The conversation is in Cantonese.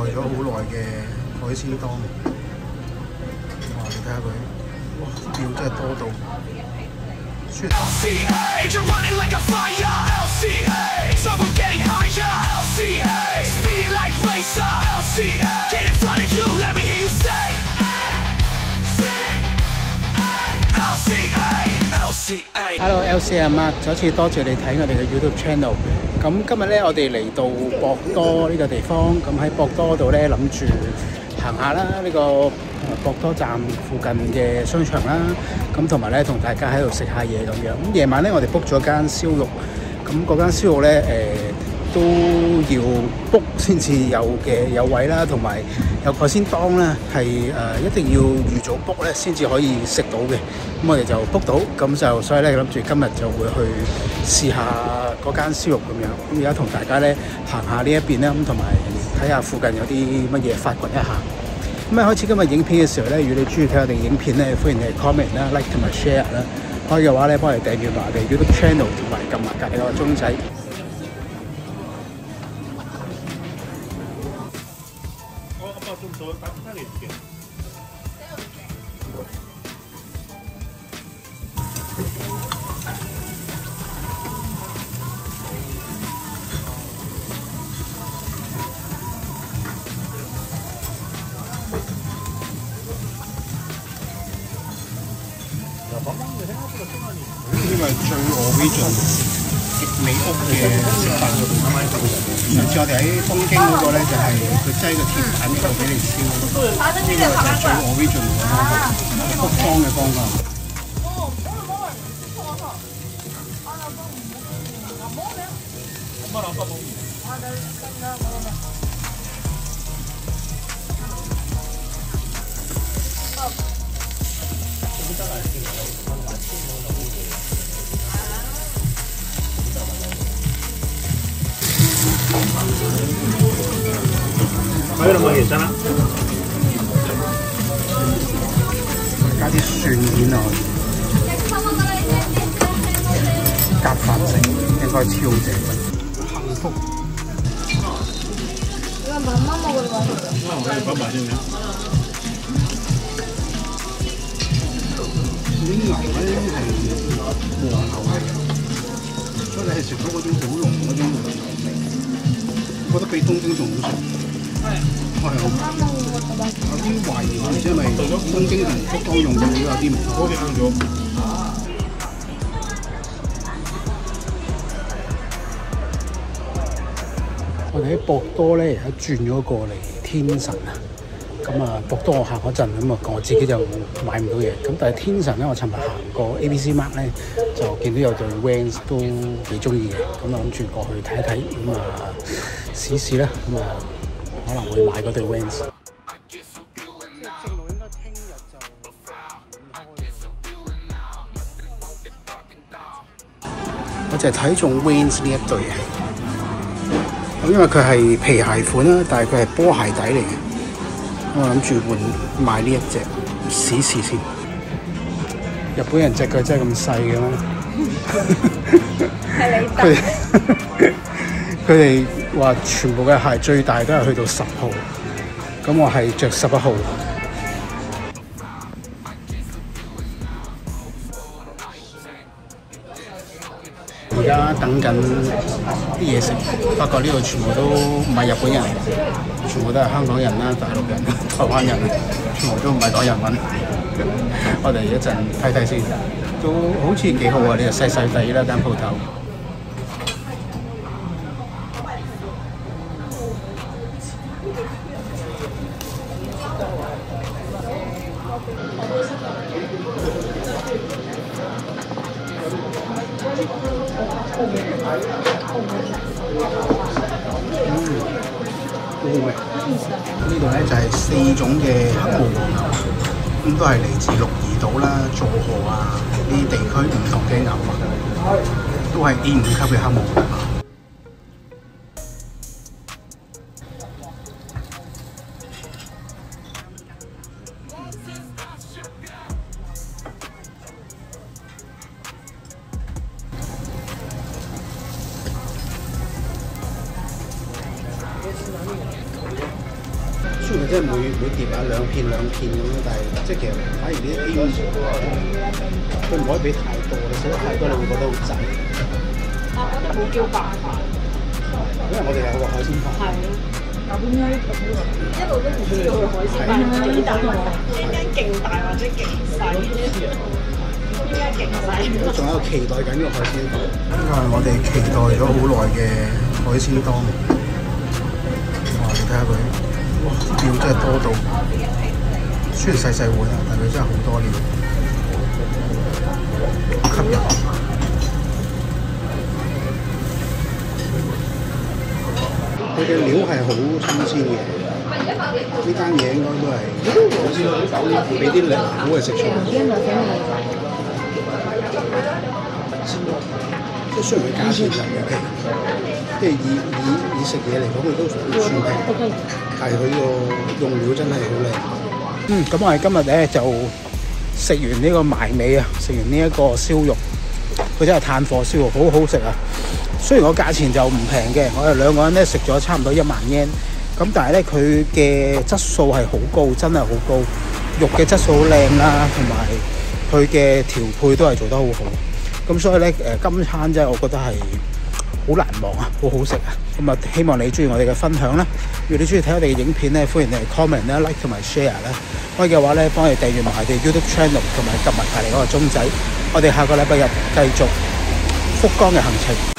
咗好耐嘅海鮮檔。哇！你睇下佢，哇！料真係多到〜Hello LC 阿 Mark， 再一次多謝你睇我哋嘅 YouTube channel。咁今日咧，我哋嚟到博多呢個地方。咁喺博多度咧，諗住行下啦，呢個博多站附近嘅商場啦。咁同埋咧，同大家喺度食下嘢咁樣。咁夜晚咧，我哋 book 咗間燒肉。咁嗰間燒肉咧，都要 book 先至有位啦，同埋有海鮮檔咧，係一定要預早 book 咧，先至可以食到嘅。咁我哋就 book 到，咁就所以咧諗住今日就會去試下嗰間燒肉咁樣。咁而家同大家咧行下呢一邊啦，咁同埋睇下附近有啲乜嘢發掘一下。咁喺開始今日影片嘅時候咧，如果你中意睇我哋影片咧，歡迎你 comment 啦、like 同埋 share 啦。可以嘅話咧，幫我哋訂閱埋我哋 YouTube channel 同埋撳埋隔離個鐘仔。呢個係最 original 極美屋嘅食法。上次我哋喺東京嗰個咧，就係佢擠個鐵板呢度俾你燒。呢個就係最 original 嘅復方嘅方法。還有什麼野生啊？加啲蒜片落去，夾飯食應該超正。幸福。啲牛咧係黃牛嚟嘅，所以你係食到嗰種好濃嗰種黃牛味，我覺得比東京仲好食。係有啲懷疑係因為東京同福岡用嘅料有啲唔同。我哋喺博多咧，而家轉咗過嚟天神啊。咁啊，博多我行嗰陣咁啊，我自己就買唔到嘢。咁但係天神咧，我尋日行過 ABC Mart 咧，就見到有對 Vans 都幾中意嘅。咁啊，諗住過去睇一睇，咁啊試試啦。咁啊，可能會買嗰對 Vans。正路應該聽日就我就係睇中 Vans 呢一對嘅。咁因為佢係皮鞋款啦，但係佢係波鞋底嚟嘅。我諗住買呢一隻試試先。日本人隻腳真係咁細嘅咩？係你佢哋話全部嘅鞋最大都係去到10號，咁我係着11號。而家等緊啲嘢食，發覺呢度全部都唔係日本人，全部都係香港人啦、大陸人、台灣人，全部都唔係講日文。我哋一陣睇睇先，都好似幾好啊！呢個細細地啦間鋪頭。呢度咧就係4種嘅黑毛和牛，咁都係嚟自鹿兒島啦、佐賀啊呢啲地區唔同嘅牛啊，都係 A5級嘅黑毛和牛。雖然佢真係每碟啊兩片咁樣，但係即係其實反而啲 A 佢唔可以俾太多，你食得太多你會覺得好滯。我哋冇叫白飯，因為我哋係個海鮮飯。係咯。一路都唔知道佢海鮮飯幾大，邊間勁大或者勁細？邊間勁細？我仲喺度期待緊呢個海鮮飯。呢個係我哋期待咗好耐嘅海鮮檔。哇！你睇下佢，哇！料真係多到，雖然細細碗啊，但係佢真係好多料，好吸引。佢嘅料係好新鮮嘅，呢間嘢應該都係俾啲良好嘅食材。即係雖然佢價錢就唔平，即係以食嘢嚟講，佢都算平，但係佢個用料真係好靚。咁我哋今日咧就食完呢個埋尾啊，食完呢一個燒肉，佢真係炭火燒肉，好好食啊！雖然個價錢就唔平嘅，我哋兩個人咧食咗差唔多1萬yen，咁但係咧佢嘅質素係好高，真係好高，肉嘅質素好靚啦，同埋佢嘅調配都係做得好好。咁所以咧今餐真係我覺得係好難忘啊，好好食啊！咁啊希望你中意我哋嘅分享啦。如果你中意睇我哋嘅影片咧，歡迎你 comment 啦、like 同埋 share 啦。可以嘅話咧，幫我哋訂閱埋我哋 YouTube channel 同埋撳埋隔離嗰個鐘仔。我哋下個禮拜日繼續福岡嘅行程。